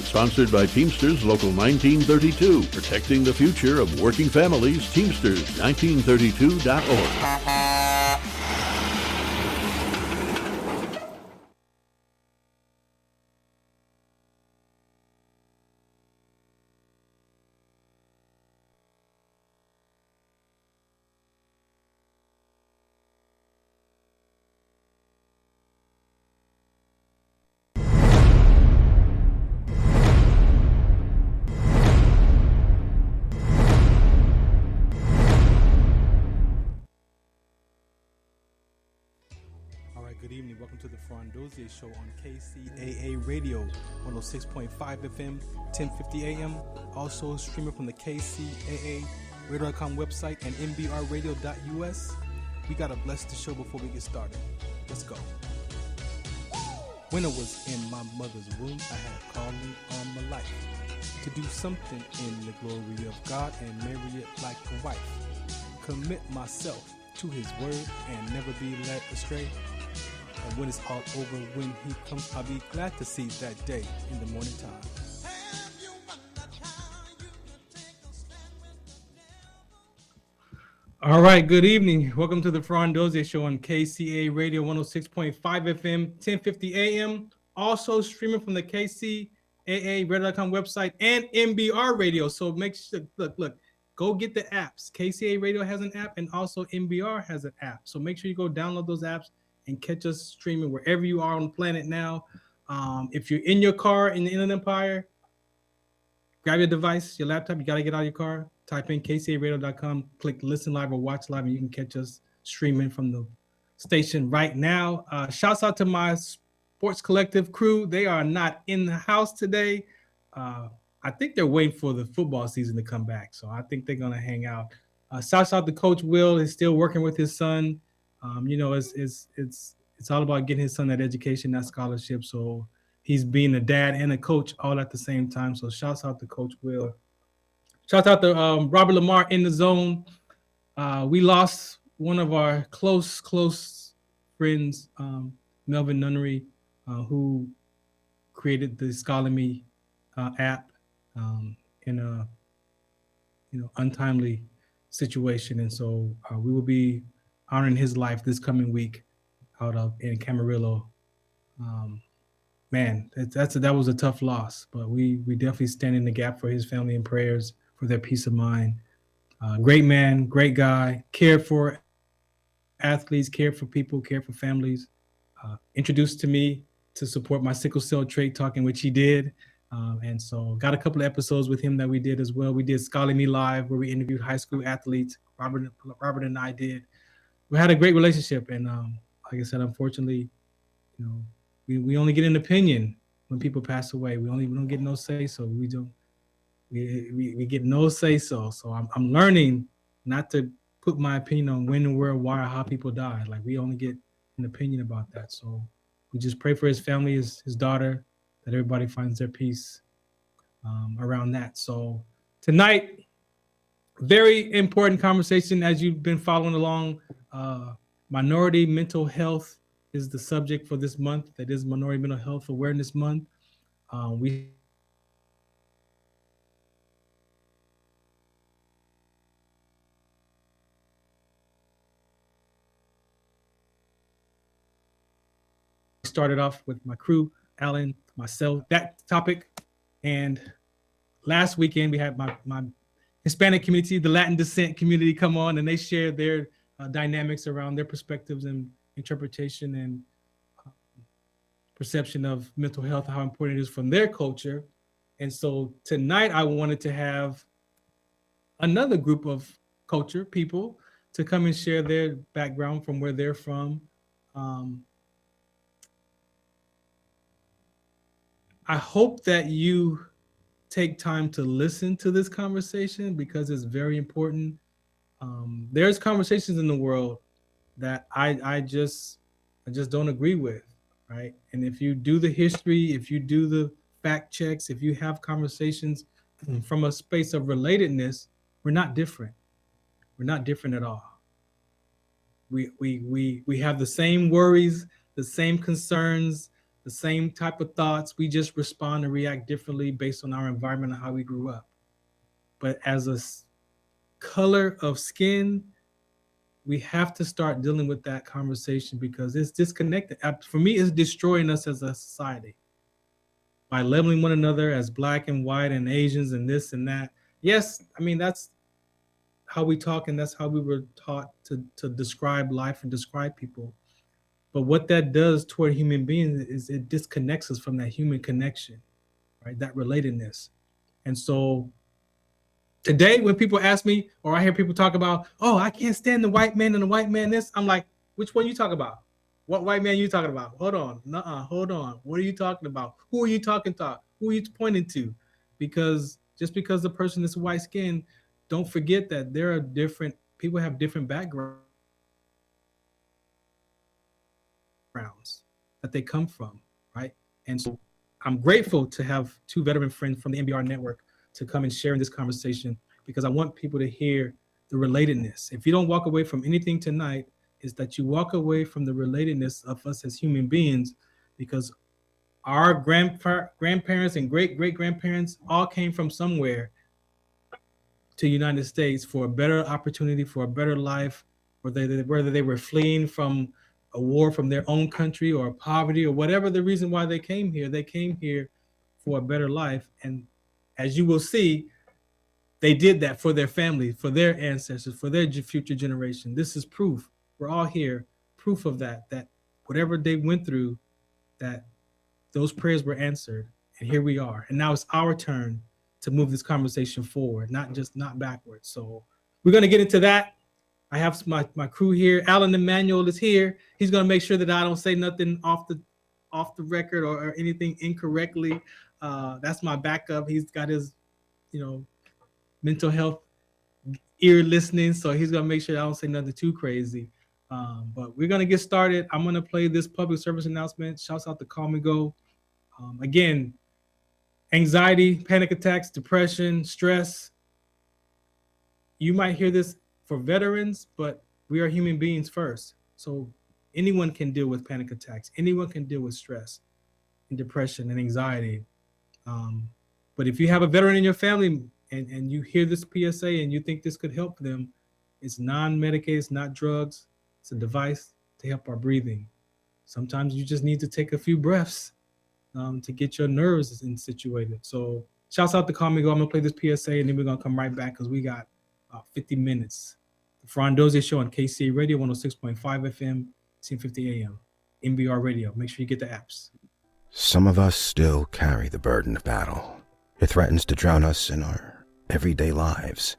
sponsored by Teamsters Local 1932, protecting the future of working families. Teamsters1932.org. Good evening. Welcome to the Farron Dozier Show on KCAA Radio, 106.5 FM, 1050 AM. Also streaming from the KCAA Radio.com website and nbrradio.us. We got to bless the show before we get started. Let's go. When I was in my mother's womb, I had a calling on my life to do something in the glory of God and marry it like a wife. Commit myself to his word and never be led astray. And when it's all over, when he comes, I'll be glad to see that day in the morning time. All right, good evening. Welcome to the Farron Dozier Show on KCA Radio 106.5 FM, 1050 AM. Also streaming from the KCAA Radio.com website and MBR Radio. So make sure, look, go get the apps. KCAA Radio has an app and also MBR has an app. So make sure you go download those apps and catch us streaming wherever you are on the planet now. If you're in your car in the Inland Empire, grab your device, your laptop, you got to get out of your car, type in kcaradio.com, click listen live or watch live, and you can catch us streaming from the station right now. Shouts out to my Sports Collective crew. They are not in the house today. I think they're waiting for the football season to come back, so I think they're going to hang out. Shouts out to Coach Will. He's still working with his son. It's all about getting his son that education, that scholarship. So he's being a dad and a coach all at the same time. So shouts out to Coach Will. Shouts out to Robert Lamar in the zone. We lost one of our close friends, Melvin Nunnery, who created the Scholar Me app in a untimely situation, and so we will be honoring his life this coming week out in Camarillo. That was a tough loss, but we definitely stand in the gap for his family and prayers for their peace of mind. Great man, great guy, cared for athletes, cared for people, cared for families. Introduced to me to support my sickle cell trait talking, which he did. And so got a couple of episodes with him that we did as well. We did Scholar Me Live, where we interviewed high school athletes. Robert and I did. We had a great relationship, and like I said, unfortunately, we only get an opinion when people pass away. We don't get no say so. We get no say so. So I'm learning not to put my opinion on when and where, why, or how people die. Like, we only get an opinion about that. So we just pray for his family, his daughter, that everybody finds their peace around that. So tonight, very important conversation as you've been following along. Minority mental health is the subject for this month. That is Minority Mental Health Awareness Month. We started off with my crew, Alan, myself, that topic. And last weekend we had my Hispanic community, the Latin descent community, come on, and they shared their dynamics around their perspectives and interpretation and perception of mental health, how important it is from their culture. And so tonight I wanted to have another group of culture people to come and share their background from where they're from. I hope that you take time to listen to this conversation because it's very important. There's conversations in the world that I just don't agree with, right? And if you do the history, if you do the fact checks, if you have conversations from a space of relatedness, we're not different. We're not different at all. We have the same worries, the same concerns, the same type of thoughts. We just respond and react differently based on our environment and how we grew up. But as a color of skin, we have to start dealing with that conversation because it's disconnected. For me, it's destroying us as a society by labeling one another as black and white and Asians and this and that. Yes, I mean, that's how we talk and that's how we were taught to describe life and describe people. But what that does toward human beings is it disconnects us from that human connection, right? That relatedness. And so today, when people ask me, or I hear people talk about, oh, I can't stand the white man and the white man this, I'm like, which one you talking about? What white man you talking about? Hold on. Nuh-uh, hold on. What are you talking about? Who are you talking to? Who are you pointing to? Because just because the person is white skin, don't forget that there are different, people have different backgrounds that they come from, right? And so I'm grateful to have two veteran friends from the MBR network to come and share in this conversation because I want people to hear the relatedness. If you don't walk away from anything tonight, is that you walk away from the relatedness of us as human beings, because our grandparents and great-great-grandparents all came from somewhere to the United States for a better opportunity, for a better life, whether they were fleeing from a war from their own country or poverty or whatever the reason why they came here for a better life. And as you will see, they did that for their family, for their ancestors, for their future generation. This is proof. We're all here, proof of that whatever they went through, that those prayers were answered. And here we are. And now it's our turn to move this conversation forward, not backwards. So we're going to get into that. I have my crew here. Alan Emanuel is here. He's going to make sure that I don't say nothing off the record or anything incorrectly. That's my backup. He's got his, mental health ear listening, so he's going to make sure I don't say nothing too crazy. But we're going to get started. I'm going to play this public service announcement. Shouts out to Call Me Go. Again, anxiety, panic attacks, depression, stress. You might hear this for veterans, but we are human beings first. So anyone can deal with panic attacks. Anyone can deal with stress and depression and anxiety. But if you have a veteran in your family and you hear this PSA and you think this could help them, it's non-medicated, it's not drugs. It's a device to help our breathing. Sometimes you just need to take a few breaths to get your nerves situated. So shouts out to Call Me Go. I'm going to play this PSA and then we're going to come right back because we got 50 minutes. The Farron Dozier Show on KCA Radio, 106.5 FM, 1050 AM. MBR Radio. Make sure you get the apps. Some of us still carry the burden of battle. It threatens to drown us in our everyday lives.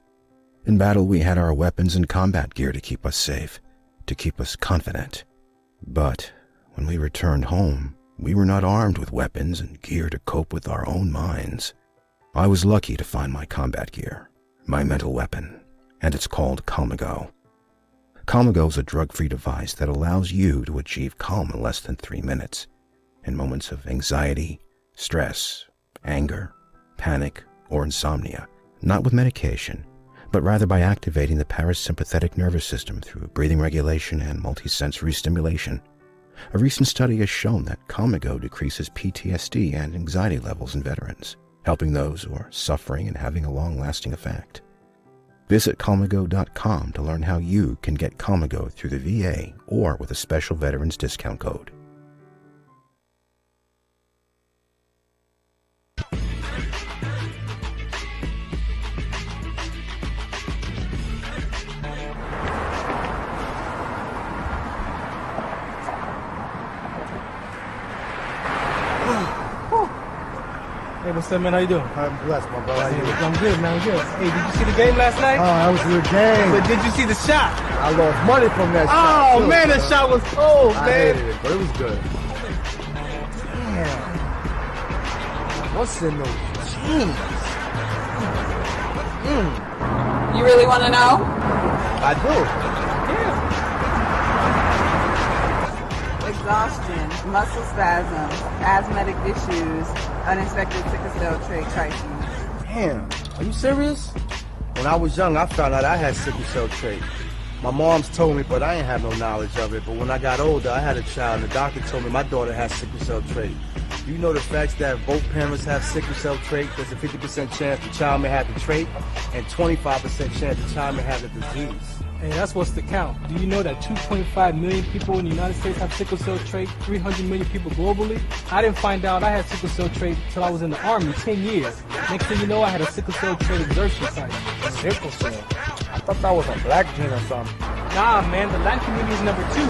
In battle, we had our weapons and combat gear to keep us safe, to keep us confident. But when we returned home, we were not armed with weapons and gear to cope with our own minds. I was lucky to find my combat gear, my mental weapon, and it's called Call Me Go. Call Me Go is a drug-free device that allows you to achieve calm in less than 3 minutes. In moments of anxiety, stress, anger, panic, or insomnia, not with medication, but rather by activating the parasympathetic nervous system through breathing regulation and multisensory stimulation. A recent study has shown that Call Me Go decreases PTSD and anxiety levels in veterans, helping those who are suffering and having a long-lasting effect. Visit callmego.com to learn how you can get Call Me Go through the VA or with a special veterans discount code. Hey, what's up, man? How you doing? I'm blessed, my brother. How you doing? I'm good, man. I'm good. Hey, did you see the game last night? Oh, that was a good game. But did you see the shot? I lost money from that shot. Oh, man, that shot was cold, I man. hated it, but it was good. Damn. What's in those jeans? You really want to know? I do. Exhaustion, muscle spasms, asthmatic issues, unexpected sickle cell trait crises. Damn. Are you serious? When I was young, I found out I had sickle cell trait. My mom's told me, but I ain't have no knowledge of it. But when I got older, I had a child, and the doctor told me my daughter has sickle cell trait. You know the facts that both parents have sickle cell trait, there's a 50% chance the child may have the trait, and 25% chance the child may have the disease. Hey, that's what's the count. Do you know that 2.5 million people in the United States have sickle cell trait, 300 million people globally? I didn't find out I had sickle cell trait until I was in the Army 10 years. Next thing you know, I had a sickle cell trait exertion site. Sickle cell? I thought that was a black gene or something. Nah, man, the Latin community is number 2.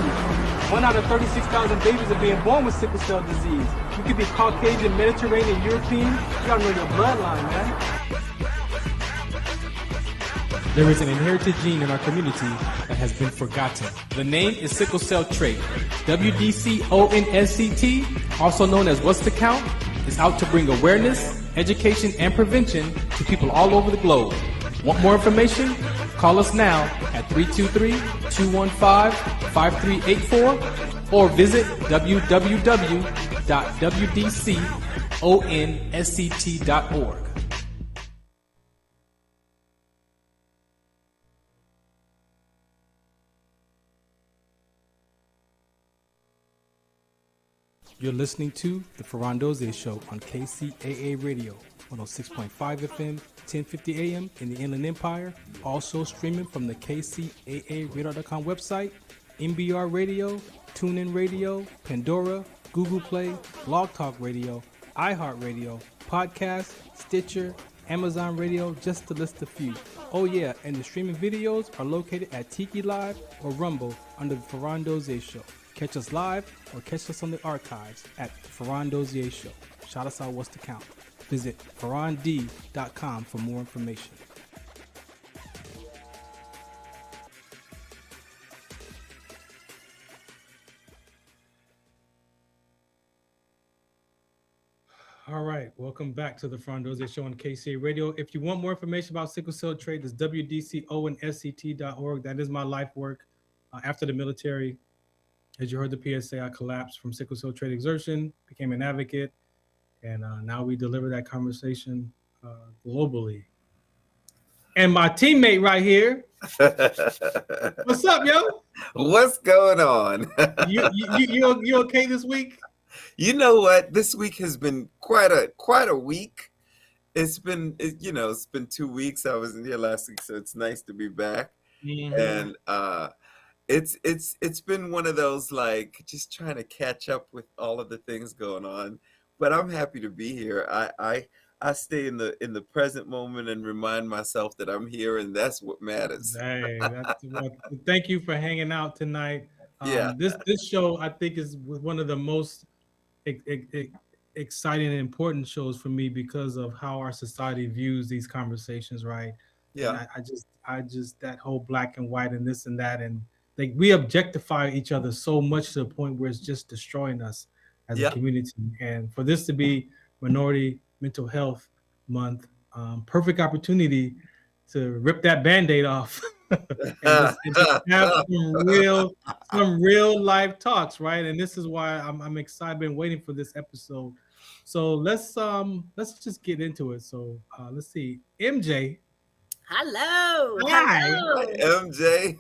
1 out of 36,000 babies are being born with sickle cell disease. You could be Caucasian, Mediterranean, European. You gotta know your bloodline, man. There is an inherited gene in our community that has been forgotten. The name is sickle cell trait. WDCONSCT, also known as What's the Count, is out to bring awareness, education, and prevention to people all over the globe. Want more information? Call us now at 323-215-5384 or visit www.wdconsct.org. You're listening to The Farron Dozier Show on KCAA Radio, 106.5 FM, 1050 AM in the Inland Empire. Also streaming from the KCAARadar.com website, MBR Radio, TuneIn Radio, Pandora, Google Play, Blog Talk Radio, iHeartRadio, Podcast, Stitcher, Amazon Radio, just to list a few. Oh yeah, and the streaming videos are located at Tiki Live or Rumble under The Farron Dozier Show. Catch us live or catch us on the archives at the Farron Dozier Show. Shout us out, What's the Count? Visit farrond.com for more information. All right, welcome back to the Farron Dozier Show on KCA Radio. If you want more information about sickle cell trait, it's wdconsct.org. That is my life work. After the military, as you heard the PSA, I collapsed from sickle cell trait exertion, became an advocate, and now we deliver that conversation globally. And my teammate right here, what's up, yo? What's going on? You okay this week? You know what? This week has been quite a week. It's been 2 weeks. I was in here last week, so it's nice to be back. Mm-hmm. And it's been one of those, like, just trying to catch up with all of the things going on. But I'm happy to be here. I stay in the present moment and remind myself that I'm here, and that's what matters. Hey, thank you for hanging out tonight. This show, I think, is one of the most exciting and important shows for me because of how our society views these conversations, right? Yeah. And I just that whole black and white and this and that, and like we objectify each other so much to the point where it's just destroying us as a community. And for this to be Minority Mental Health Month, perfect opportunity to rip that Band-Aid off and just have some real life talks, right? And this is why I'm excited, been waiting for this episode. So let's just get into it. So let's see, MJ. Hello. Hi. Hello. Hi, MJ.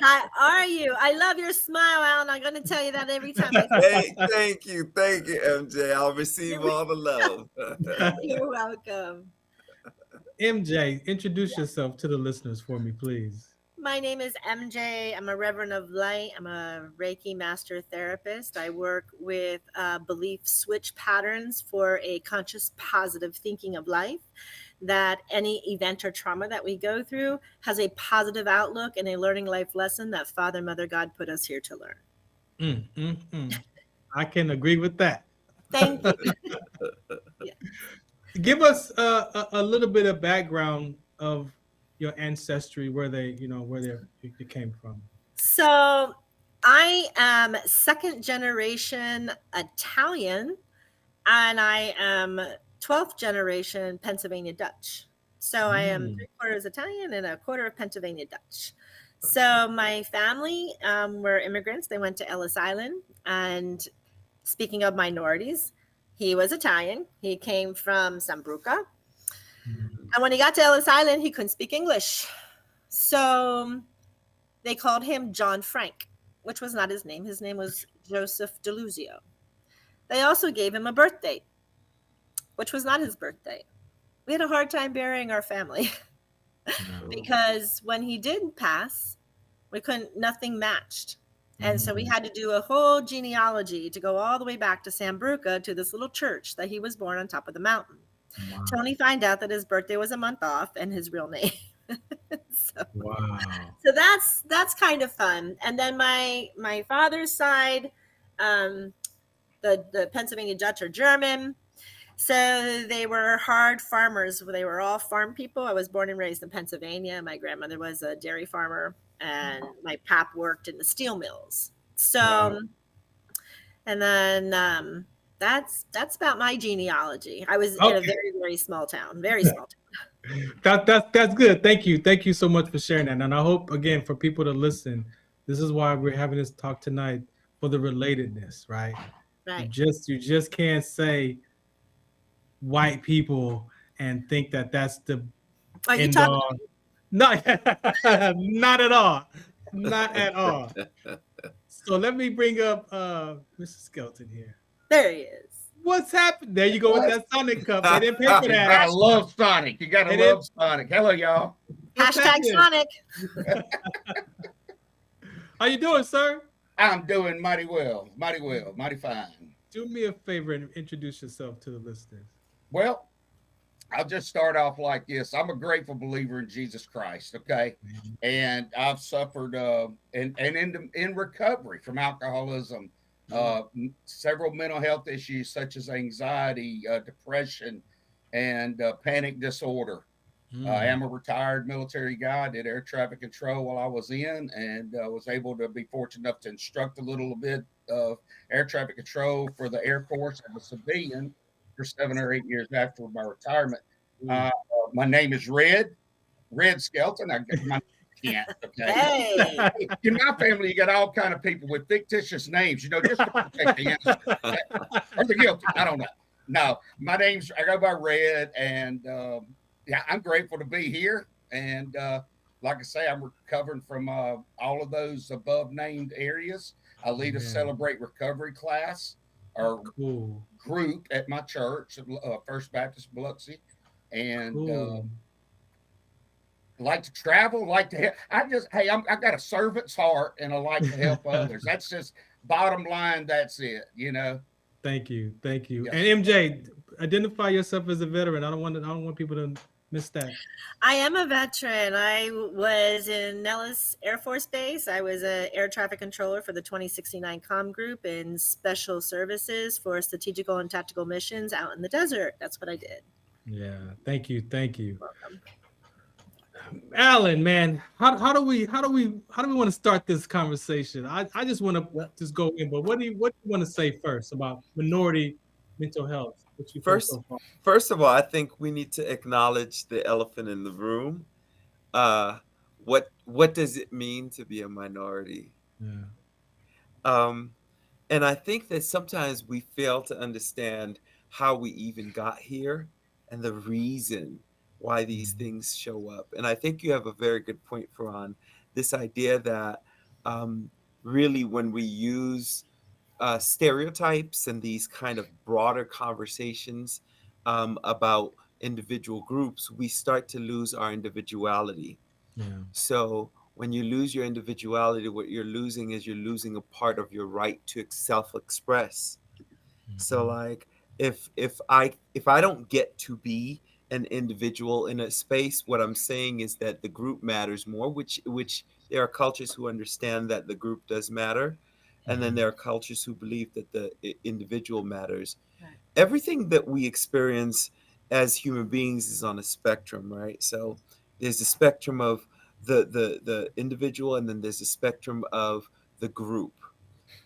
How are you? I love your smile, Alan. I'm going to tell you that every time. Hey, thank you, MJ. I'll receive all the love. You're welcome. MJ, introduce yourself to the listeners for me, please. My name is MJ. I'm a Reverend of Light. I'm a Reiki Master Therapist. I work with belief switch patterns for a conscious, positive thinking of life, that any event or trauma that we go through has a positive outlook and a learning life lesson that Father, Mother, God put us here to learn. I can agree with that. Thank you. Yeah. Give us a little bit of background of your ancestry, where you came from. So I am second generation Italian, and I am 12th generation Pennsylvania Dutch. So I am 3/4 Italian and 1/4 of Pennsylvania Dutch. So my family were immigrants. They went to Ellis Island. And speaking of minorities, he was Italian. He came from Sambruca. And when he got to Ellis Island, he couldn't speak English. So they called him John Frank, which was not his name. His name was Joseph Deluzio. They also gave him a birth date, which was not his birthday. We had a hard time burying our family because when he did pass, nothing matched. And so we had to do a whole genealogy to go all the way back to Sambruca to this little church that he was born on top of the mountain. Wow. To only find out that his birthday was a month off and his real name. Wow. So that's kind of fun. And then my father's side, the Pennsylvania Dutch are German. So they were hard farmers. They were all farm people. I was born and raised in Pennsylvania. My grandmother was a dairy farmer, and my pap worked in the steel mills. So, Wow. and then that's about my genealogy. I was in a very, very small town, very small town. That's good. Thank you so much for sharing that. And I hope, again, for people to listen, this is why we're having this talk tonight, for the relatedness, right? Right. You just can't say white people and think that that's the Are you end talking? all. No, not at all. Not at all. So let me bring up Mr. Skelton here. There he is. What's happened? There you go with that Sonic cup. They didn't pay for You that. gotta love Sonic. You gotta It love is- Sonic. Hello, y'all. What's Hashtag happening? Sonic. How you doing, sir? I'm doing mighty well, mighty fine. Do me a favor and introduce yourself to the listeners. Well, I'll just start off like this. I'm a grateful believer in Jesus Christ, okay? And I've suffered and in recovery from alcoholism, several mental health issues such as anxiety, depression, and panic disorder. I am a retired military guy. I did air traffic control while I was in, and was able to be fortunate enough to instruct a little bit of air traffic control for the Air Force as a civilian for 7 or 8 years after my retirement. My name is Red Skelton. I got my can't. Okay. Hey. In my family, you got all kind of people with fictitious names, just to protect the innocent. Or the guilty. I don't know. No, I go by Red, and yeah, I'm grateful to be here. And like I say, I'm recovering from all of those above named areas. I lead a Celebrate Recovery class or group at my church, First Baptist Biloxi, and like to travel, like to help. I got a servant's heart, and I like to help others. That's just bottom line. That's it. Thank you. Yes. And MJ, identify yourself as a veteran. I don't want people to miss that. I am a veteran. I was in Nellis Air Force Base. I was an air traffic controller for the 2069 Com Group in special services for strategical and tactical missions out in the desert. That's what I did. Yeah. Thank you. Welcome. Alan, man, how do we want to start this conversation? I just want to just go in, but what do you want to say first about minority mental health? First of all, I think we need to acknowledge the elephant in the room. What does it mean to be a minority? Yeah. And I think that sometimes we fail to understand how we even got here and the reason why these things show up. And I think you have a very good point, Farron, this idea that really when we use stereotypes and these kind of broader conversations about individual groups, we start to lose our individuality. Yeah. So when you lose your individuality, what you're losing is you're losing a part of your right to self-express. So like if I don't get to be an individual in a space, what I'm saying is that the group matters more, which there are cultures who understand that the group does matter. And then there are cultures who believe that the individual matters. Right. Everything that we experience as human beings is on a spectrum, right? So there's a spectrum of the individual, and then there's a spectrum of the group.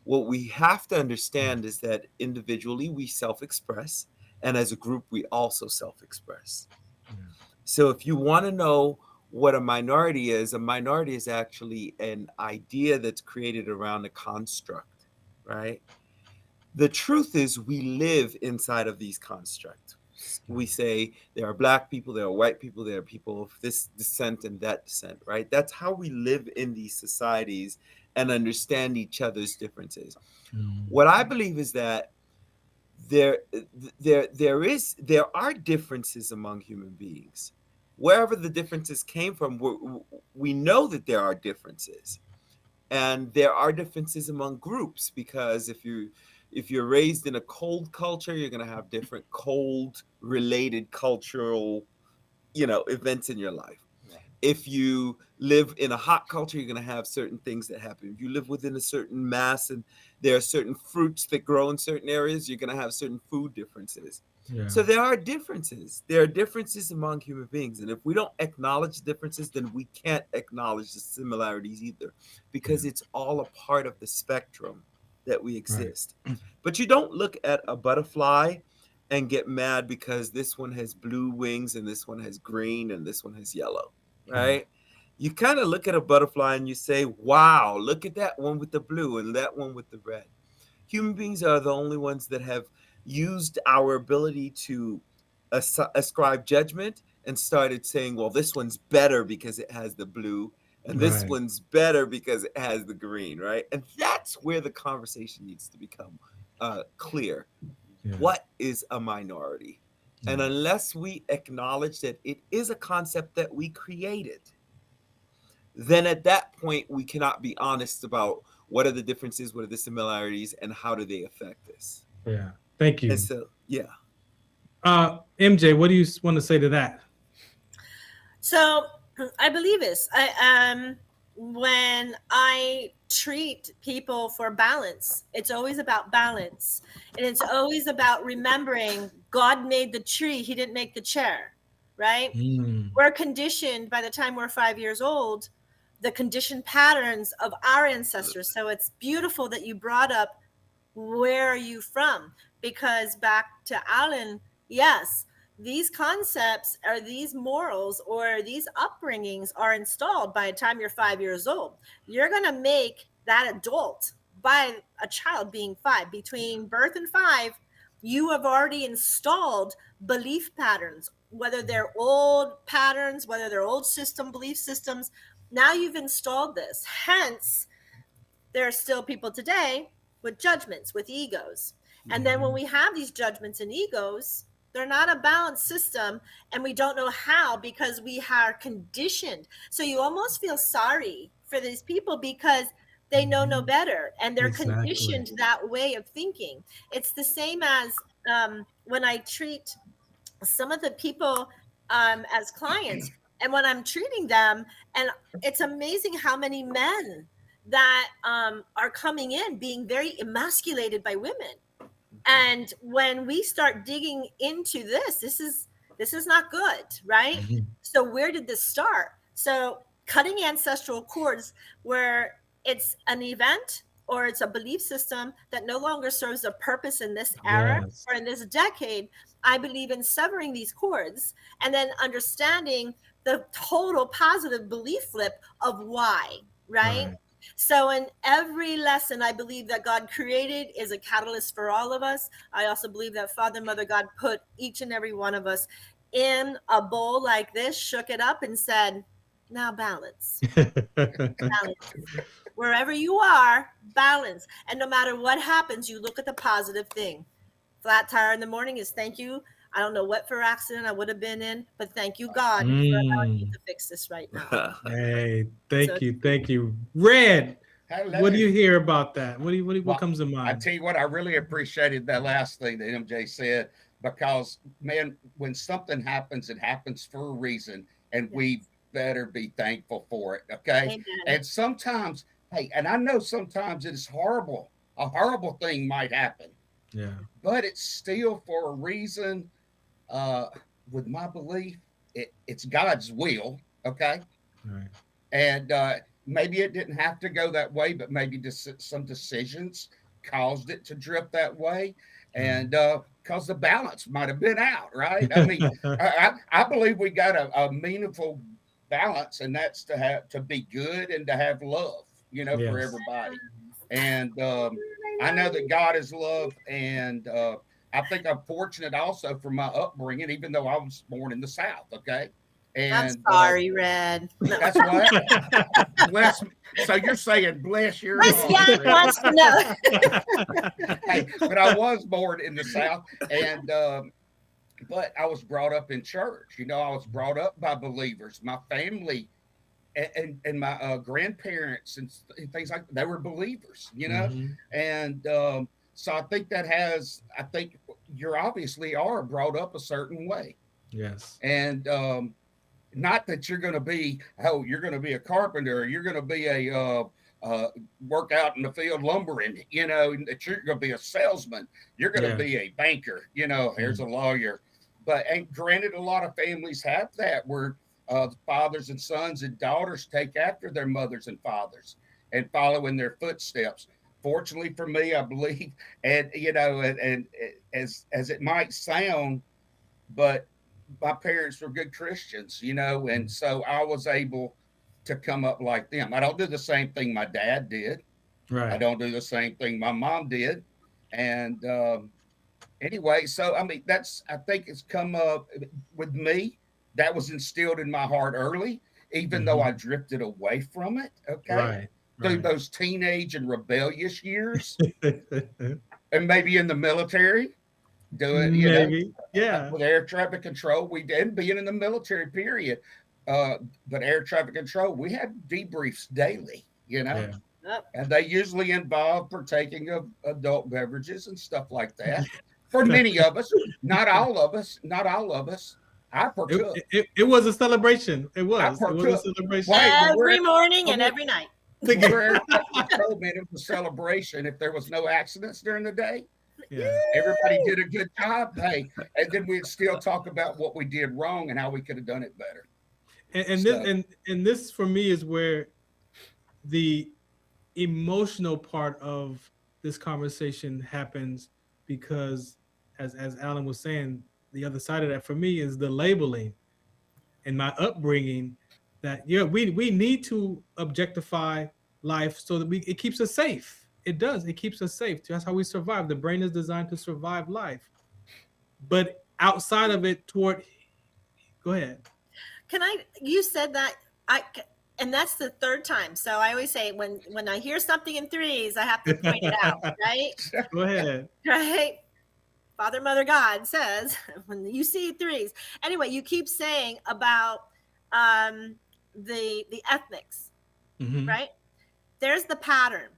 What we have to understand is that individually we self-express, and as a group we also self-express. So if you want to know what a minority is actually an idea that's created around a construct, right? The truth is we live inside of these constructs. we say there are black people, there are white people, there are people of this descent and that descent, right? That's how we live in these societies and understand each other's differences. What I believe is that there are differences among human beings. Wherever the differences came from, we know that there are differences, and there are differences among groups, because if you're raised in a cold culture, you're going to have different cold related cultural, events in your life. If you live in a hot culture, you're going to have certain things that happen. If you live within a certain mass and there are certain fruits that grow in certain areas, you're going to have certain food differences. Yeah. So there are differences. There are differences among human beings. And if we don't acknowledge differences, then we can't acknowledge the similarities either, because it's all a part of the spectrum that we exist. Right. But you don't look at a butterfly and get mad because this one has blue wings and this one has green and this one has yellow. Right? You kind of look at a butterfly and you say, wow, look at that one with the blue and that one with the red. Human beings are the only ones that have used our ability to ascribe judgment and started saying, well, this one's better because it has the blue, and this one's better because it has the green, right? And that's where the conversation needs to become clear. Yeah. What is a minority? And unless we acknowledge that it is a concept that we created, then at that point, we cannot be honest about what are the differences, what are the similarities, and how do they affect us. Yeah. Thank you. And so, yeah. MJ, what do you want to say to that? So I believe this. When I treat people for balance, it's always about balance. And it's always about remembering God made the tree, he didn't make the chair, right? We're conditioned by the time we're 5 years old, the conditioned patterns of our ancestors. So it's beautiful that you brought up, where are you from? Because back to Alan, yes, these concepts or these morals or these upbringings are installed by the time you're 5 years old. You're going to make that adult by a child being 5. Between birth and 5, you have already installed belief patterns, whether they're old patterns, whether they're old belief systems. Now you've installed this. Hence, there are still people today with judgments, with egos. And then when we have these judgments and egos, they're not a balanced system, and we don't know how, because we are conditioned. So you almost feel sorry for these people because they know no better, and they're conditioned that way of thinking. It's the same as when I treat some of the people as clients, and when I'm treating them, and it's amazing how many men that are coming in being very emasculated by women. And when we start digging into this is not good, right? So where did this start? So cutting ancestral cords, where it's an event or it's a belief system that no longer serves a purpose in this era or in this decade, I believe in severing these cords and then understanding the total positive belief flip of why, right? So in every lesson, I believe that God created is a catalyst for all of us. I also believe that Father, Mother, God put each and every one of us in a bowl like this, shook it up and said, now balance. Balance. Wherever you are, balance. And no matter what happens, you look at the positive thing. Flat tire in the morning is thank you. I don't know what for accident I would have been in, but thank you, God, for allowing me to fix this right now. Hey, thank you. Red, hello. What do you hear about that? What comes to mind? I tell you what, I really appreciated that last thing that MJ said, because, man, when something happens, it happens for a reason, and we better be thankful for it, okay? Amen. And sometimes, hey, and I know sometimes it is horrible. A horrible thing might happen. Yeah. But it's still for a reason. With my belief, it's God's will, okay? Right. And maybe it didn't have to go that way, but maybe some decisions caused it to drift that way, and because the balance might have been out, right? I mean, I believe we got a meaningful balance, and that's to be good and to have love, for everybody. And I know that God is love, and I think I'm fortunate also for my upbringing, even though I was born in the South. Okay. I'm And sorry, Red. No. that's what. Bless. So you're saying bless your Miss heart. Young Red. wants to know. Hey, but I was born in the South, and but I was brought up in church. You know, I was brought up by believers. My family and my grandparents and things like that, they were believers. You know, and so I think that has. I think you're obviously are brought up a certain way. Yes. And not that you're going to be, you're going to be a carpenter, or you're going to be a work out in the field lumbering, you know, that you're going to be a salesman, you're going to be a banker, you know, here's a lawyer. But and granted, a lot of families have that where fathers and sons and daughters take after their mothers and fathers and follow in their footsteps. Fortunately for me, I believe, and you know, and as it might sound, but my parents were good Christians, you know, and so I was able to come up like them. I don't do the same thing my dad did. Right. I don't do the same thing my mom did. And anyway, so I mean, I think it's come up with me. That was instilled in my heart early, even though I drifted away from it. Okay. Right. Through those teenage and rebellious years, and maybe in the military. Doing, you know, with air traffic control, we did being in the military period, but air traffic control, we had debriefs daily, you know, and they usually involve partaking of adult beverages and stuff like that. For many of us, not all of us. I partook. It was a celebration. It was a celebration every morning and every night. Man, it was a celebration. If there was no accidents during the day. Yeah. Everybody did a good job. Hey, and then we'd still talk about what we did wrong and how we could have done it better. And this for me is where the emotional part of this conversation happens, because as Alan was saying, the other side of that for me is the labeling and my upbringing that we need to objectify life so that it keeps us safe. It does. It keeps us safe. That's how we survive. The brain is designed to survive life. But outside of it, go ahead. You said that, and that's the third time. So I always say when I hear something in threes, I have to point it out, right? Go ahead. Right? Father, Mother, God says, when you see threes. Anyway, you keep saying about the ethnics, right? There's the pattern.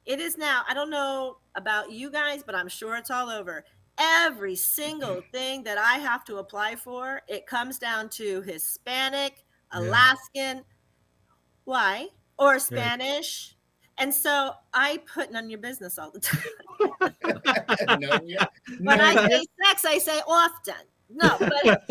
It is now, I don't know about you guys, but I'm sure it's all over. Every single thing that I have to apply for, it comes down to Hispanic, Alaskan, why? Or Spanish. And so I put none of your business all the time. When I say sex, I say often. No, but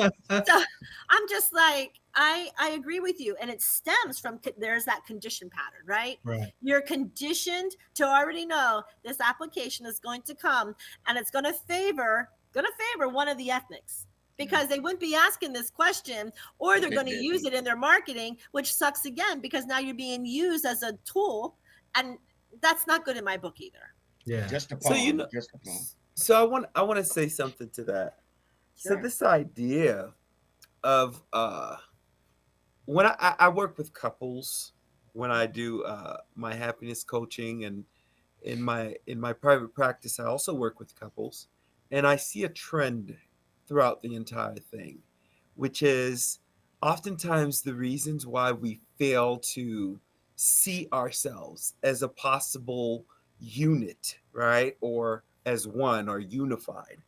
so I'm just like, I agree with you. And it stems from, there's that condition pattern, right? You're conditioned to already know this application is going to come and it's going to favor one of the ethnics, because they wouldn't be asking this question, or they're going to use it in their marketing, which sucks again, because now you're being used as a tool, and that's not good in my book either. Yeah. Just a poem. So I want to say something to that. Sure. So this idea of when I work with couples, when I do my happiness coaching, and in my private practice, I also work with couples, and I see a trend throughout the entire thing, which is oftentimes the reasons why we fail to see ourselves as a possible unit, right? Or as one or unified,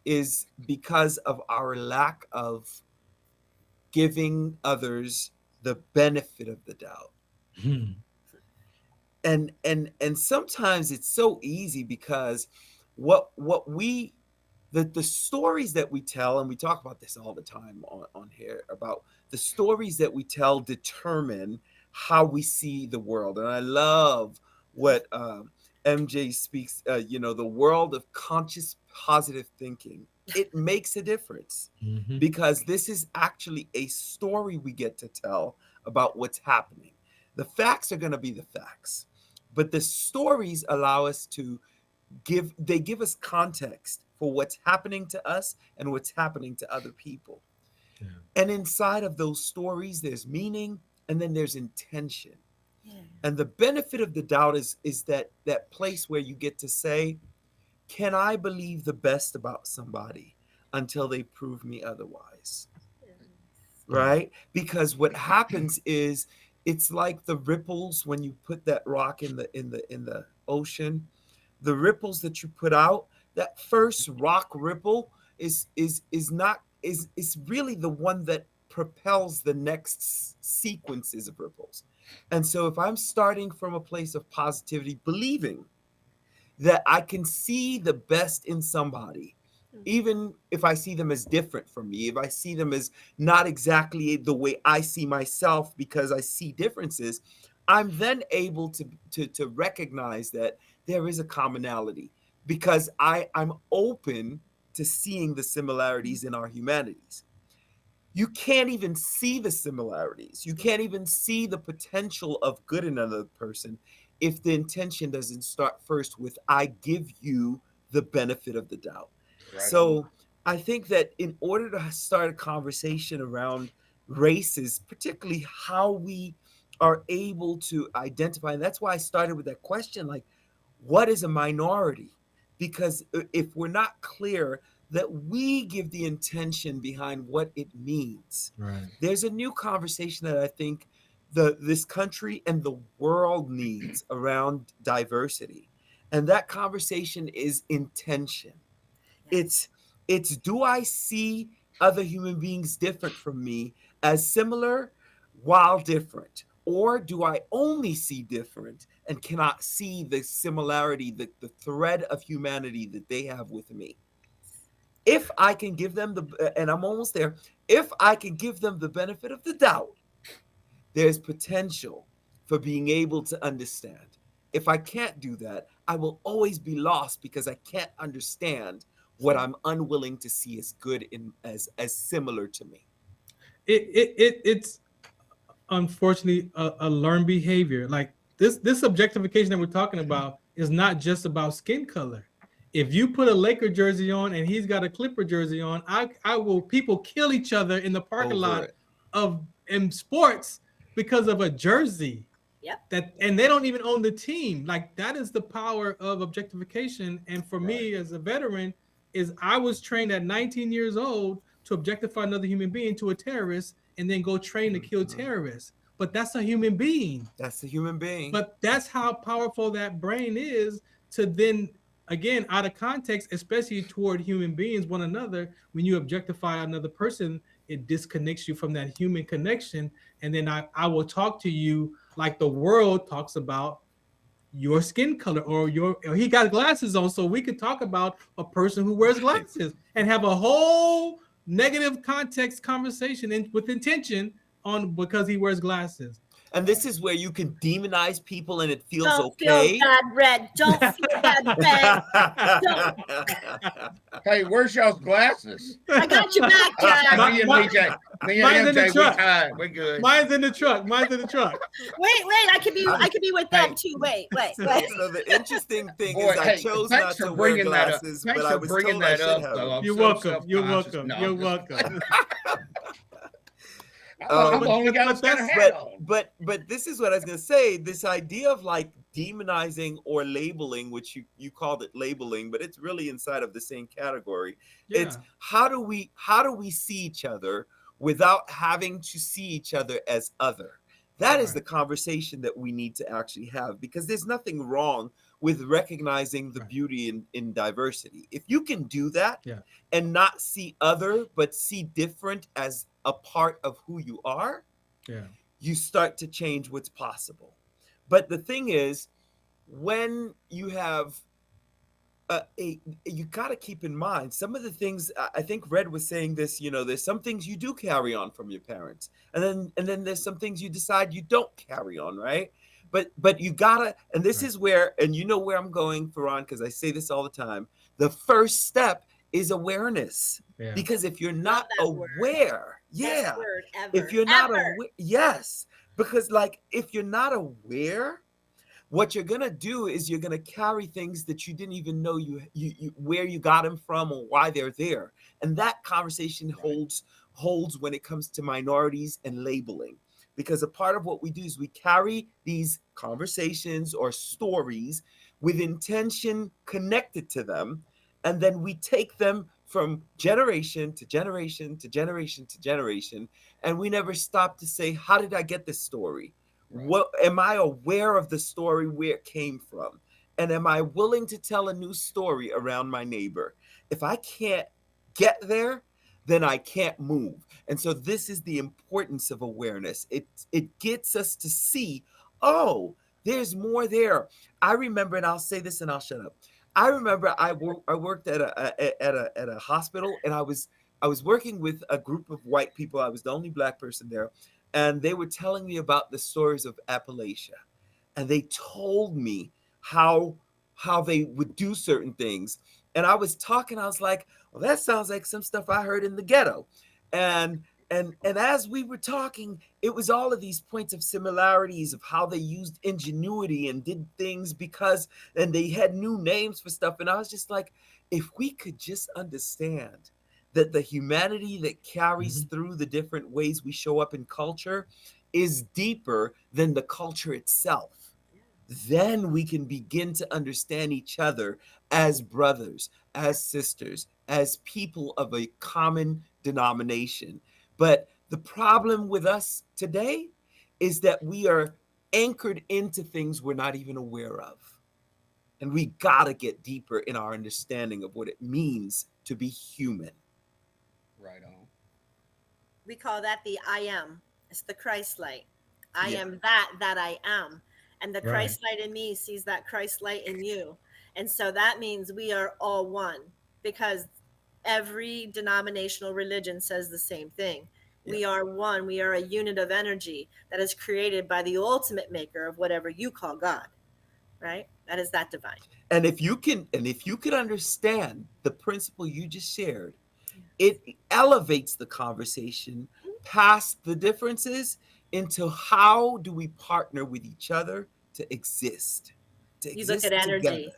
is because of our lack of giving others the benefit of the doubt. And sometimes it's so easy, because the stories that we tell, and we talk about this all the time on here, about the stories that we tell determine how we see the world. And I love what MJ speaks, the world of conscious positive thinking. It makes a difference, because this is actually a story we get to tell about what's happening. The facts are going to be the facts, but the stories allow us to give us context for what's happening to us and what's happening to other people. Yeah. And inside of those stories, there's meaning and then there's intention. Yeah. And the benefit of the doubt is that place where you get to say, can I believe the best about somebody until they prove me otherwise? Right? Because what happens is it's like the ripples when you put that rock in the ocean. The ripples that you put out, that first rock ripple is really the one that propels the next sequences of ripples. And so if I'm starting from a place of positivity, believing that I can see the best in somebody, even if I see them as different from me, if I see them as not exactly the way I see myself because I see differences, I'm then able to recognize that there is a commonality because I'm open to seeing the similarities in our humanities. You can't even see the similarities. You can't even see the potential of good in another person if the intention doesn't start first with, I give you the benefit of the doubt. Right. So I think that in order to start a conversation around races, particularly how we are able to identify, and that's why I started with that question, like, what is a minority? Because if we're not clear that we give the intention behind what it means, Right. there's a new conversation that I think this country and the world needs around diversity. And that conversation is intention. It's do I see other human beings different from me as similar while different? Or do I only see different and cannot see the similarity, the thread of humanity that they have with me? If I can give them and I'm almost there, if I can give them the benefit of the doubt, there's potential for being able to understand. If I can't do that, I will always be lost because I can't understand what I'm unwilling to see as good as similar to me. It's unfortunately a learned behavior. Like this objectification that we're talking about is not just about skin color. If you put a Laker jersey on and he's got a Clipper jersey on, I will people kill each other in the parking lot in sports because of a jersey. Yep. And they don't even own the team. Like, that is the power of objectification. And for me as a veteran, is I was trained at 19 years old to objectify another human being to a terrorist and then go train to kill terrorists. But that's a human being. That's a human being. But that's how powerful that brain is to then, again, out of context, especially toward human beings, one another, when you objectify another person, it disconnects you from that human connection. And then I will talk to you like the world talks about your skin color or he got glasses on, so we could talk about a person who wears glasses and have a whole negative context conversation with intention on because he wears glasses. And this is where you can demonize people and it feels Don't okay. feel bad, Red. Don't feel bad, Red. Hey, where's y'all's glasses? I got your back, Jack. Me and BJ. Me and MJ, we good. Mine's in the truck. Wait, I could be with them too. Wait. So the interesting thing is I chose not to wear glasses, but I was told I should have. You're welcome. You're welcome. But this is what I was going to say. This idea of like demonizing or labeling, which you called it labeling, but it's really inside of the same category. Yeah. It's how do we see each other without having to see each other as other? That is the conversation that we need to actually have, because there's nothing wrong with recognizing the beauty in diversity. If you can do that and not see other, but see different as a part of who you are, you start to change what's possible. But the thing is, when you have you got to keep in mind some of the things. I think Red was saying this, there's some things you do carry on from your parents, and then there's some things you decide you don't carry on, right? But you gotta, and this is where, and you know where I'm going, Farron, because I say this all the time. The first step is awareness, because if you're not aware, if you're not aware, because like if you're not aware, what you're going to do is you're going to carry things that you didn't even know you where you got them from or why they're there. And that conversation holds when it comes to minorities and labeling, because a part of what we do is we carry these conversations or stories with intention connected to them, and then we take them from generation to generation to generation to generation, and we never stop to say, how did I get this story? What am I aware of the story, where it came from? And am I willing to tell a new story around my neighbor? If I can't get there, then I can't move. And so this is the importance of awareness. It gets us to see, oh, there's more there. I remember, and I'll say this and I'll shut up. I remember I worked at a hospital, and I was working with a group of white people. I was the only Black person there. And they were telling me about the stories of Appalachia. And they told me how they would do certain things. And I was talking, I was like, well, that sounds like some stuff I heard in the ghetto. And as we were talking, it was all of these points of similarities of how they used ingenuity and did things and they had new names for stuff. And I was just like, if we could just understand that the humanity that carries through the different ways we show up in culture is deeper than the culture itself, then we can begin to understand each other as brothers, as sisters, as people of a common denomination. But the problem with us today is that we are anchored into things we're not even aware of. And we gotta get deeper in our understanding of what it means to be human. Right on. We call that the I am. It's the Christ light. I am that I am. And the Christ light in me sees that Christ light in you. And so that means we are all one, because every denominational religion says the same thing. We are one. We are a unit of energy that is created by the ultimate maker of whatever you call God, right? That is that divine. And if you can understand the principle you just shared, it elevates the conversation past the differences into how do we partner with each other to exist. You look at energy. Together.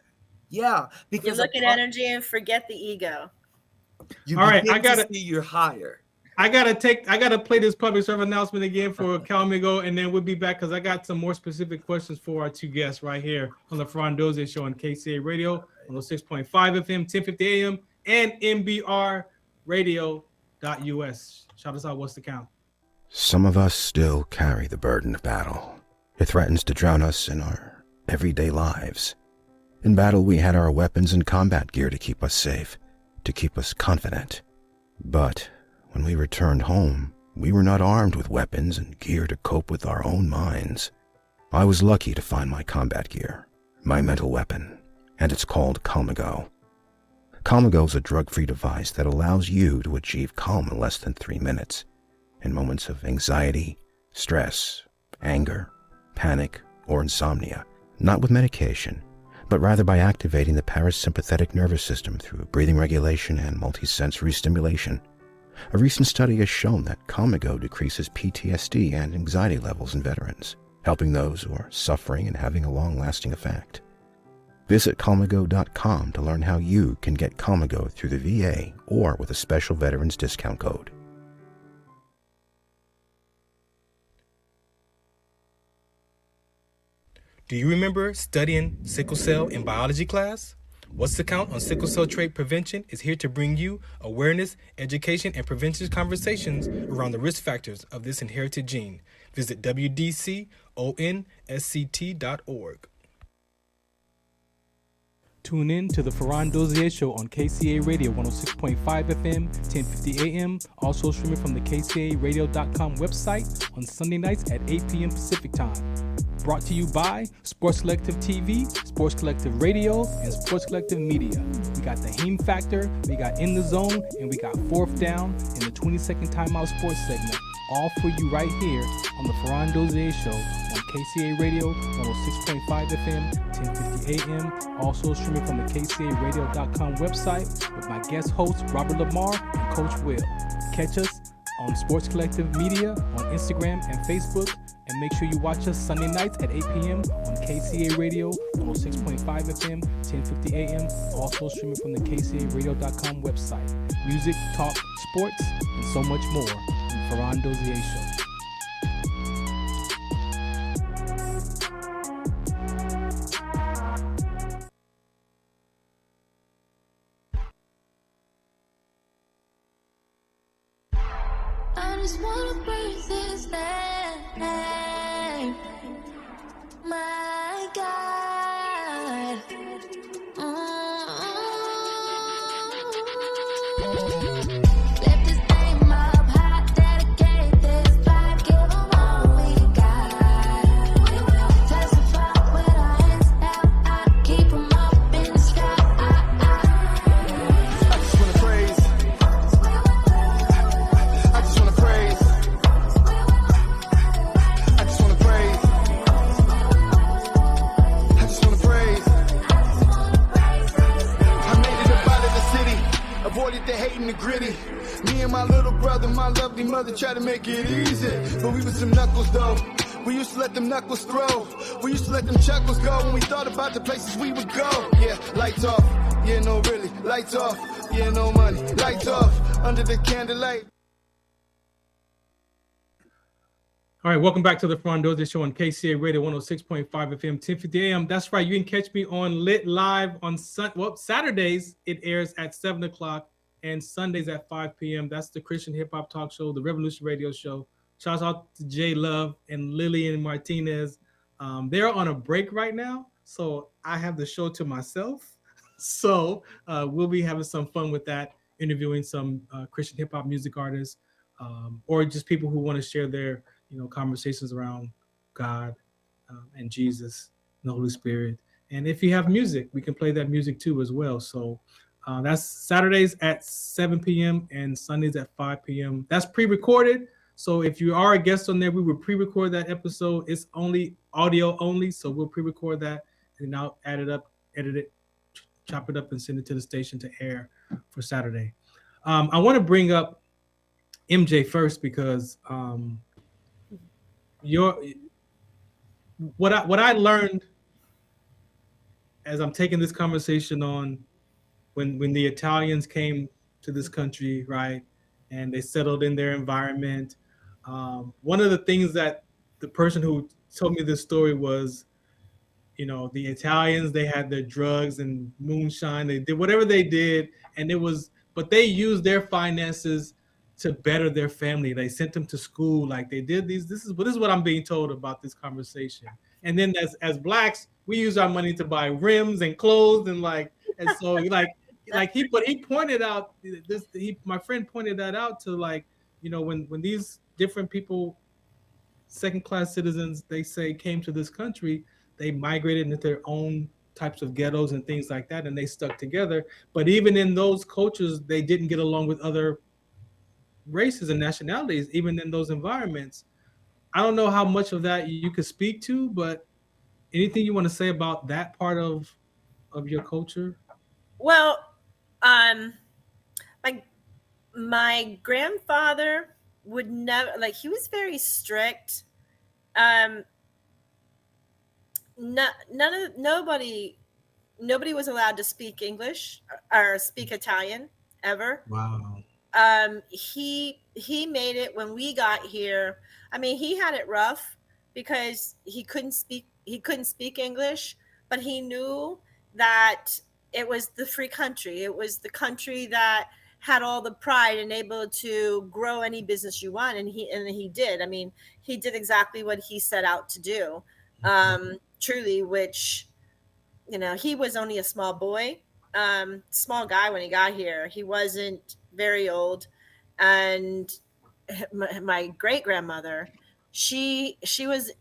Yeah, because you look at energy and forget the ego. You all right, I gotta see you're higher. I gotta play this public service announcement again for Calamigo, and then we'll be back because I got some more specific questions for our two guests right here on the Farron Dozier Show on KCA Radio on 6.5 FM, 1050 AM, and MBR Radio.us. Shout us out. What's the count? Some of us still carry the burden of battle. It threatens to drown us in our everyday lives. In battle, we had our weapons and combat gear to keep us safe, to keep us confident. But when we returned home, we were not armed with weapons and gear to cope with our own minds. I was lucky to find my combat gear, my mental weapon, and it's called Calamigo. Calamigo is a drug-free device that allows you to achieve calm in less than 3 minutes in moments of anxiety, stress, anger, panic, or insomnia, not with medication, but rather by activating the parasympathetic nervous system through breathing regulation and multisensory stimulation. A recent study has shown that Calamigo decreases PTSD and anxiety levels in veterans, helping those who are suffering and having a long-lasting effect. Visit Calamigo.com to learn how you can get Calamigo through the VA or with a special veterans discount code. Do you remember studying sickle cell in biology class? What's the Count on Sickle Cell Trait Prevention is here to bring you awareness, education, and prevention conversations around the risk factors of this inherited gene. Visit WDCONSCT.org. Tune in to the Farron Dozier Show on KCA Radio 106.5 FM, 1050 AM, also streaming from the KCARadio.com website on Sunday nights at 8 p.m. Pacific Time. Brought to you by Sports Collective TV, Sports Collective Radio, and Sports Collective Media. We got the Heme Factor, we got In the Zone, and we got Fourth Down in the 20-second timeout sports segment. All for you right here on the Farron Dozier Show on KCA Radio 106.5 FM, 1050 AM, also streaming from the KCARadio.com website with my guest hosts Robert Lamar and Coach Will. Catch us on Sports Collective Media on Instagram and Facebook. And make sure you watch us Sunday nights at 8 p.m. on KCA Radio, 106.5 FM, 1050 AM. Also streaming from the KCARadio.com website. Music, talk, sports, and so much more. The Farron Dozier Show. I just wanna breathe his name, my God. Lift his name up high, dedicate this life, give him all we got. We will testify with our hands held high, keep him up in the sky. I just wanna praise. I just wanna praise. I just wanna praise. I just wanna praise. I made it up out of the city, avoided the hate and the gritty. Me and my little brother, my lovely mother tried to make it easy, but we was some knuckles though. We used to let them knuckles throw. We used to let them chuckles go when we thought about the places we would go. Yeah, lights off. Yeah, no, really. Lights off. Yeah, no money. Lights off. Under the candlelight. All right, welcome back to the Farron Dozier Show on KCA Radio 106.5 FM, 1050 AM. That's right, you can catch me on Lit Live on Saturdays. It airs at 7 o'clock and Sundays at 5 p.m. That's the Christian Hip Hop Talk Show, the Revolution Radio Show. Shouts out to Jay Love and Lillian Martinez. They're on a break right now, so I have the show to myself. So we'll be having some fun with that, interviewing some Christian hip hop music artists, or just people who want to share their conversations around God and Jesus and the Holy Spirit. And if you have music, we can play that music too as well. So that's Saturdays at 7 p.m. and Sundays at 5 p.m. That's pre-recorded. So if you are a guest on there, we will pre-record that episode. It's only audio only, so we'll pre-record that and now add it up, edit it, chop it up, and send it to the station to air for Saturday. I want to bring up MJ first because what I learned as I'm taking this conversation on when the Italians came to this country, right, and they settled in their environment. One of the things that the person who told me this story was, the Italians, they had their drugs and moonshine. They did whatever they did, but they used their finances to better their family. They sent them to school, like they did these. This is what I'm being told about this conversation. And then as blacks, we use our money to buy rims and clothes and so he pointed out this. My friend pointed that out to when these different people, second-class citizens, they say came to this country, they migrated into their own types of ghettos and things like that, and they stuck together. But even in those cultures, they didn't get along with other races and nationalities, even in those environments. I don't know how much of that you could speak to, but anything you want to say about that part of your culture? Well, my grandfather would never, he was very strict. Nobody was allowed to speak English or speak Italian ever. Wow. He made it when we got here. I mean, he had it rough because he couldn't speak English, but he knew that it was the free country. It was the country that had all the pride and able to grow any business you want. And he did. I mean, he did exactly what he set out to do. Truly, which, he was only a small boy, small guy when he got here. He wasn't very old. And my great grandmother, she was,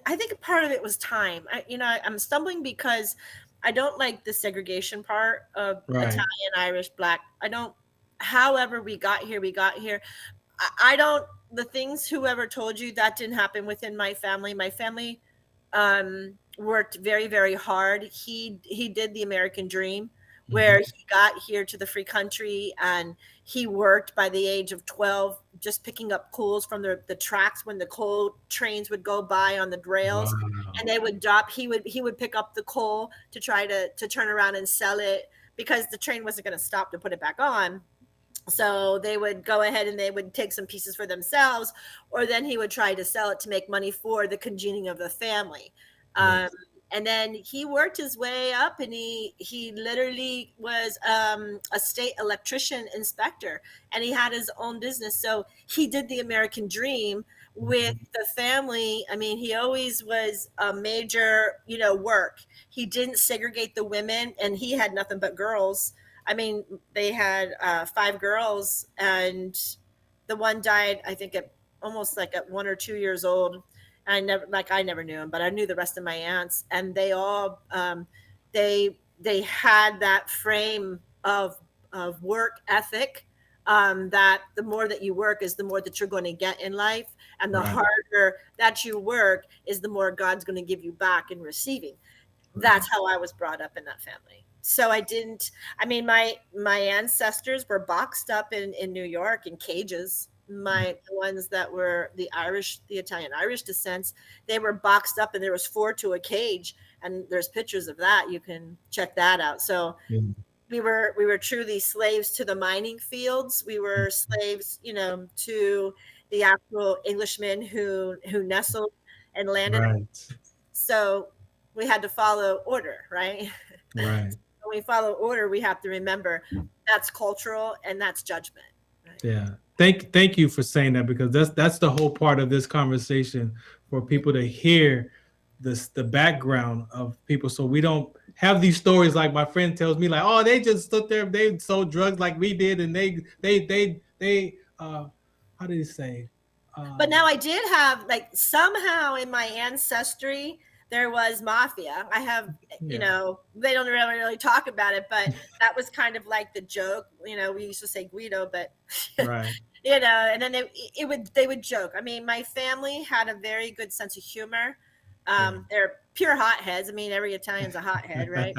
I think part of it was time. I'm stumbling because I don't like the segregation part of Italian, Irish, Black. I don't, however we got here. I don't, the things whoever told you that didn't happen within my family. My family worked very, very hard. He did the American dream, where he got here to the free country, and he worked by the age of 12 just picking up coals from the tracks when the coal trains would go by on the rails. Wow. And they would drop, he would pick up the coal to try to turn around and sell it, because the train wasn't going to stop to put it back on. So they would go ahead and they would take some pieces for themselves, or then he would try to sell it to make money for the congening of the family. Yes. And then he worked his way up, and he literally was a state electrician inspector, and he had his own business. So he did the American dream with the family. I mean, he always was a major, work. He didn't segregate the women, and he had nothing but girls. I mean, they had 5 girls, and the one died, I think, at 1 or 2 years old. I never knew him, but I knew the rest of my aunts, and they all they had that frame of work ethic, that the more that you work is the more that you're going to get in life, and the harder that you work is the more God's going to give you back in receiving. That's how I was brought up in that family. So my ancestors were boxed up in New York in cages. The ones that were the Italian Irish descents, they were boxed up, and there was 4 to a cage, and there's pictures of that. You can check that out. So we were truly slaves to the mining fields. We were slaves, to the actual Englishmen who nestled and landed. Right. So we had to follow order, right? Right. When we follow order, we have to remember that's cultural and that's judgment. Right? Yeah. Thank you for saying that, because that's the whole part of this conversation, for people to hear the background of people, so we don't have these stories like my friend tells me, like, oh, they just stood there, they sold drugs like we did, and they how did he say? But now I did have, like, somehow in my ancestry there was mafia. I have, they don't really talk about it, but that was kind of like the joke. We used to say Guido, but right. And then they would joke. I mean, my family had a very good sense of humor. They're pure hotheads. I mean, every Italian's a hothead, right?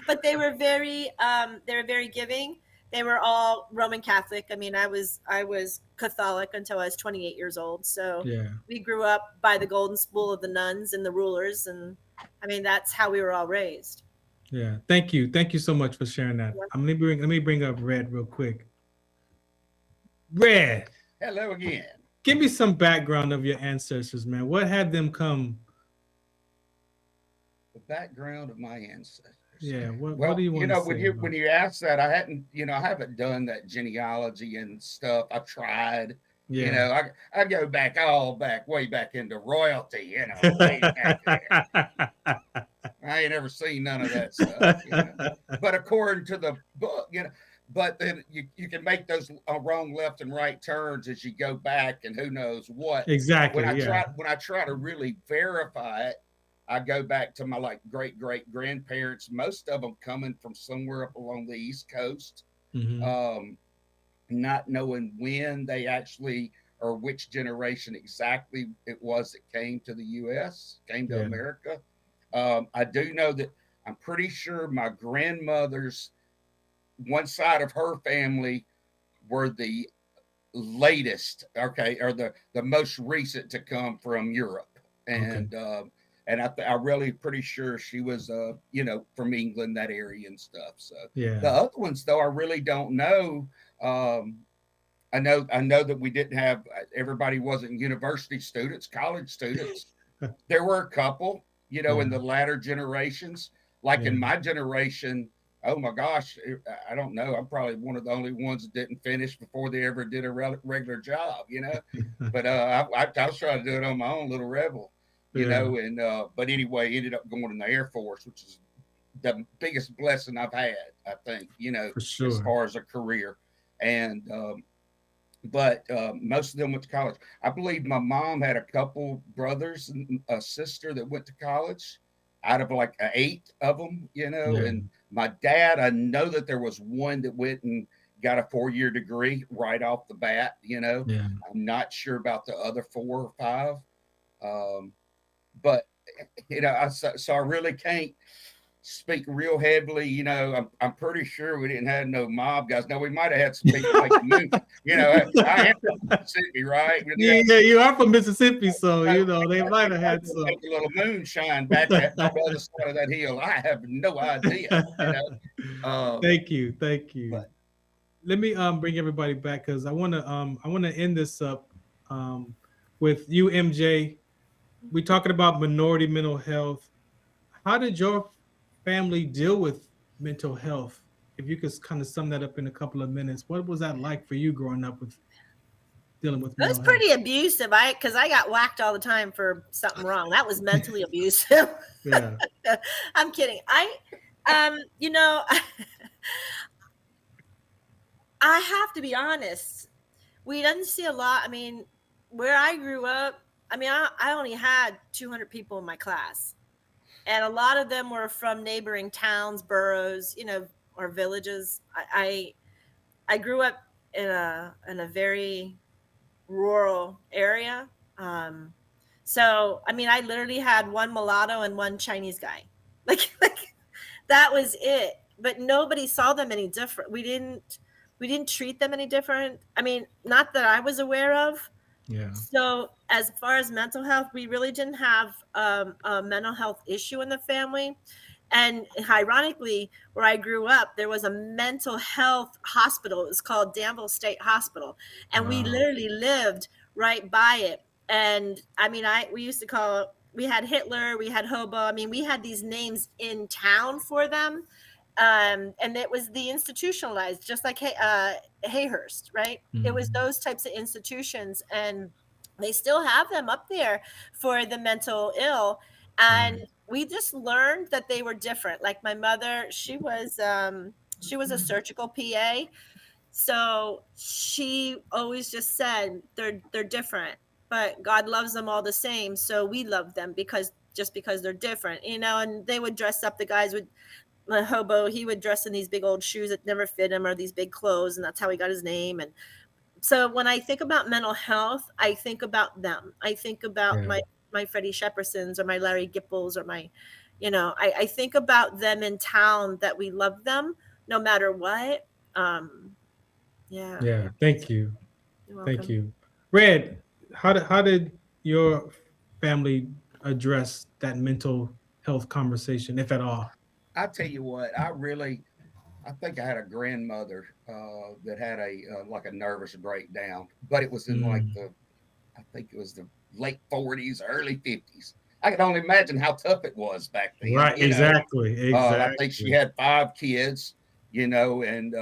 But they were very giving. They were all Roman Catholic. I mean, I was Catholic until I was 28 years old. So we grew up by the golden spool of the nuns and the rulers, and I mean, that's how we were all raised. Yeah, thank you so much for sharing that. Let me bring up Red real quick. Red. Hello again. Give me some background of your ancestors, man. What had them come? The background of my ancestors. Yeah. What do you want to say? When you ask that, I haven't done that genealogy and stuff. I've tried. Yeah. I go way back into royalty. Way back there. I ain't ever seen none of that stuff. But according to the book, but then you can make those wrong left and right turns as you go back, and who knows what. Exactly. When I try to really verify it, I go back to my great grandparents, most of them coming from somewhere up along the East Coast, not knowing when they actually, or which generation exactly it was that came to the U.S., came to America. I do know that I'm pretty sure my grandmother's one side of her family were the latest, or the most recent to come from Europe. And I'm really pretty sure she was, from England, that area and stuff. So the other ones, though, I really don't know. I know that we didn't have, everybody wasn't university students, college students. There were a couple, in the latter generations, in my generation. Oh my gosh, I don't know. I'm probably one of the only ones that didn't finish before they ever did a regular job, But I was trying to do it on my own little rebel, And but anyway, ended up going in the Air Force, which is the biggest blessing I've had, I think, For sure. As far as a career. And but most of them went to college. I believe my mom had a couple brothers and a sister that went to college, out of 8 of them, And my dad, I know that there was one that went and got a 4-year degree right off the bat, I'm not sure about the other 4 or 5. But, so I really can't, speak real heavily. You know, I'm pretty sure we didn't have no mob guys. No, we might have had some people like the moon. You know, I am from Mississippi, right? Yeah, you are from Mississippi, so you know they might have had some a little moonshine back on the other side of that hill. I have no idea. You know? Thank you. But, Let me bring everybody back because I want to end this up with you, MJ. We're talking about minority mental health. How did your family deal with mental health? If you could kind of sum that up in a couple of minutes, what was that like for you growing up with dealing with It was mental pretty abusive. Because I got whacked all the time for something wrong. That was mentally abusive. health? Yeah, I'm kidding. You know, I have to be honest. We didn't see a lot. I mean, where I grew up, I mean, I only had 200 people in my class, and a lot of them were from neighboring towns, boroughs, you know, or villages. I grew up in a very rural area. So I mean, I literally had one mulatto and one Chinese guy. Like that was it. But nobody saw them any different. We didn't treat them any different. I mean, not that I was aware of. yeah, So as far as mental health, we really didn't have a mental health issue in the family. And ironically, where I grew up, there was a mental health hospital. It was called Danville State Hospital. And we Wow. literally lived right by it. And I mean, we used to call it, we had Hitler, we had hobo. I mean, we had these names in town for them. And it was the institutionalized, just like Hayhurst, right? It was those types of institutions, and they still have them up there for the mental ill. And we just learned that they were different. Like my mother, she was a surgical PA, so she always just said they're different, but God loves them all the same. So we love them because they're different, you know. And they would dress up. The guys would. The hobo, he would dress in these big old shoes that never fit him, or these big clothes, and that's how he got his name. And so when I think about mental health, I think about them. I think about my Freddie Sheppersons or my Larry Gipples or my, you know, I think about them in town, that we love them no matter what. yeah. Thank you. You're welcome. Thank you. Red, how did your family address that mental health conversation, if at all? I tell you what, I think I had a grandmother that had like a nervous breakdown, but it was in like I think it was the late 40s, early 50s. I can only imagine how tough it was back then. Right, you know. exactly. I think she had 5 kids, you know, and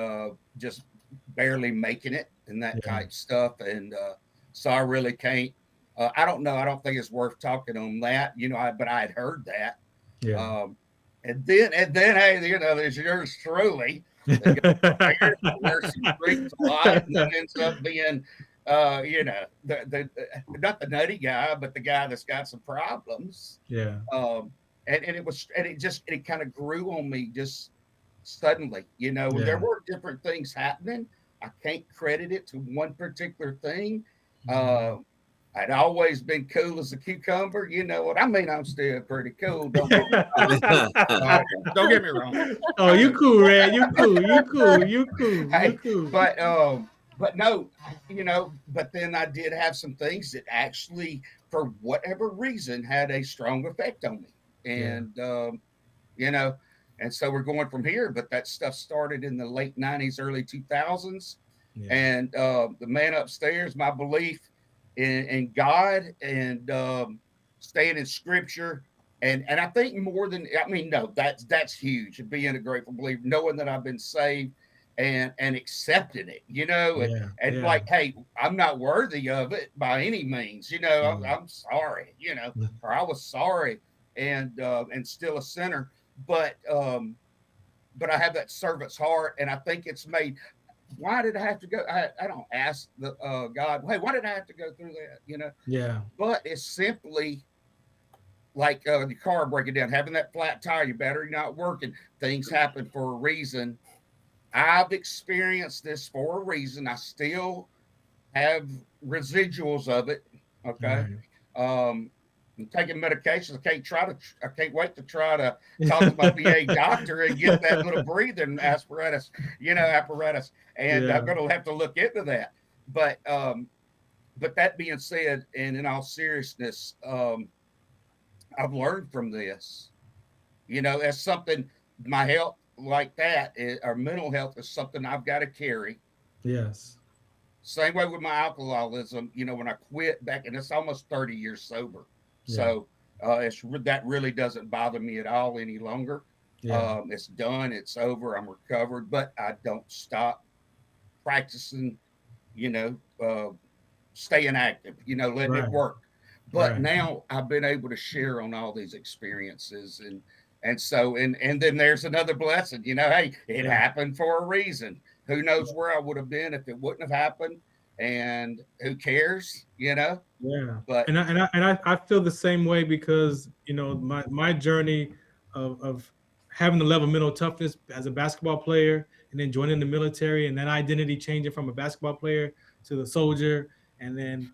just barely making it and that type stuff. And so I really can't. I don't know. I don't think it's worth talking on that, you know. But I had heard that. Yeah. And then, hey, you know, there's yours truly. Where she drinks a lot and then ends up being, you know, the not the nutty guy, but the guy that's got some problems. Yeah. And it kind of grew on me just suddenly, you know. There were different things happening. I can't credit it to one particular thing. I'd always been cool as a cucumber. You know what I mean? I'm still pretty cool. Don't get me wrong. Don't get me wrong. Oh, you cool, Red. You cool. Hey, but no, you know, but then I did have some things that actually, for whatever reason, had a strong effect on me. And, you know, and so we're going from here, but that stuff started in the late 90s, early 2000s. Yeah. And the man upstairs, my belief in God and staying in scripture. And I think more than, I mean, no, that's huge. Being a grateful believer, knowing that I've been saved and accepting it, you know, and like, hey, I'm not worthy of it by any means, you know, I'm sorry, you know, or I was sorry and still a sinner, but I have that servant's heart, and I think it's made. Why did I have to go? I don't ask the God, hey, why did I have to go through that? You know? Yeah. But it's simply like the car breaking down, having that flat tire, your battery not working. Things happen for a reason. I've experienced this for a reason. I still have residuals of it. Okay. I'm taking medications. I can't wait to try to talk to my VA doctor and get that little breathing apparatus. And I'm going to have to look into that. But that being said, and in all seriousness, I've learned from this, that's something, my health like that or mental health is something I've got to carry. Yes. Same way with my alcoholism, when I quit back, and it's almost 30 years sober. Yeah. So that really doesn't bother me at all any longer. Yeah. It's done. It's over. I'm recovered, but I don't stop practicing, staying active, letting it work. But now I've been able to share on all these experiences. And then there's another blessing, hey, it happened for a reason. Who knows where I would have been if it wouldn't have happened, and who cares, Yeah. But I feel the same way because my journey of having the level of mental toughness as a basketball player, and then joining the military, and then identity changing from a basketball player to the soldier, and then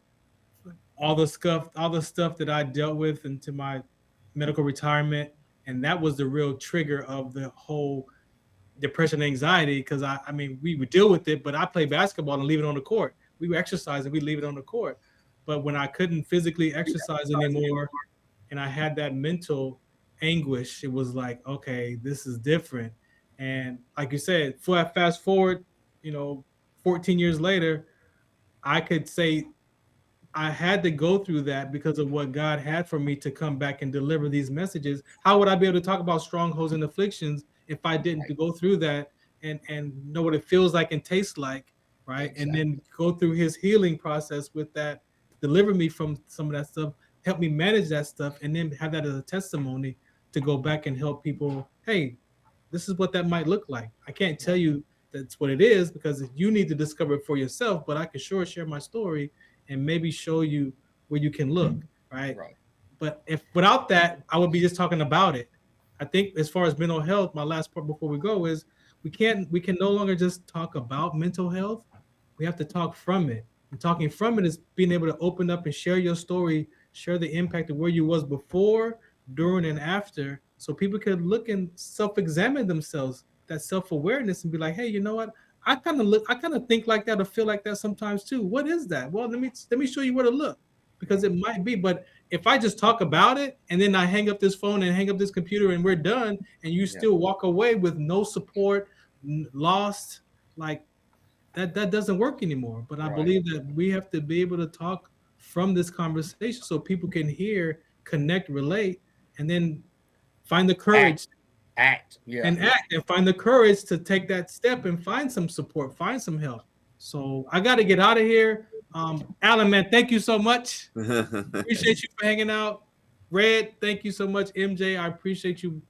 all the stuff that I dealt with into my medical retirement, and that was the real trigger of the whole depression, anxiety, because I mean, we would deal with it, but I play basketball and leave it on the court. We would exercise and we leave it on the court. But when I couldn't physically exercise anymore and I had that mental anguish, it was like, okay, this is different. And like you said, fast forward, 14 years later, I could say I had to go through that because of what God had for me to come back and deliver these messages. How would I be able to talk about strongholds and afflictions if I didn't go through that and know what it feels like and tastes like, right? Exactly. And then go through his healing process with that, deliver me from some of that stuff, help me manage that stuff, and then have that as a testimony to go back and help people. Hey, this is what that might look like. I can't tell you that's what it is because you need to discover it for yourself, but I can sure share my story and maybe show you where you can look, right? But if without that, I would be just talking about it. I think as far as mental health, my last part before we go is we can no longer just talk about mental health. We have to talk from it. And talking from it is being able to open up and share your story, share the impact of where you was before, during, and after, so people could look and self-examine themselves, that self-awareness, and be like, hey, you know what? I kind of think like that or feel like that sometimes too. What is that? Well, let me show you where to look, because it might be. But if I just talk about it and then I hang up this phone and hang up this computer and we're done, and you still walk away with no support, lost, like that doesn't work anymore. But I believe that we have to be able to talk from this conversation so people can hear, connect, relate, and then find the courage. Act and find the courage to take that step and find some support, find some help. So I got to get out of here. Alan, man, thank you so much. Appreciate you for hanging out. Red, thank you so much. MJ, I appreciate you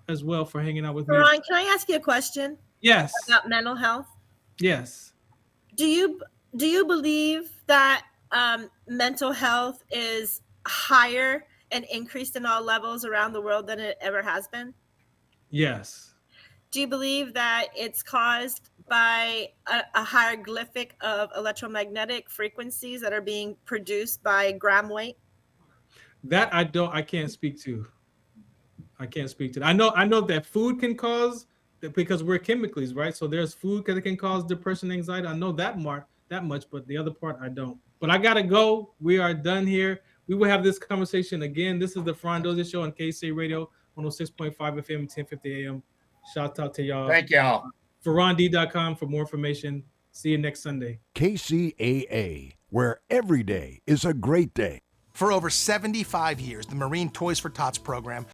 as well for hanging out with me. Ron, can I ask you a question? Yes. About mental health? Yes. Do you believe that mental health is higher and increased in all levels around the world than it ever has been? Yes. Do you believe that it's caused by a hieroglyphic of electromagnetic frequencies that are being produced by gram weight? That I can't speak to. I know that food can cause, because we're chemicals, right? So there's food that can cause depression, anxiety. I know that much, but the other part I don't. But I gotta go. We are done here. We will have this conversation again. This is the Farron Dozier Show on KC Radio 106.5 FM, 1050 AM. Shout out to y'all. Thank y'all. FarronD.com for more information. See you next Sunday. KCAA, where every day is a great day. For over 75 years, the Marine Toys for Tots program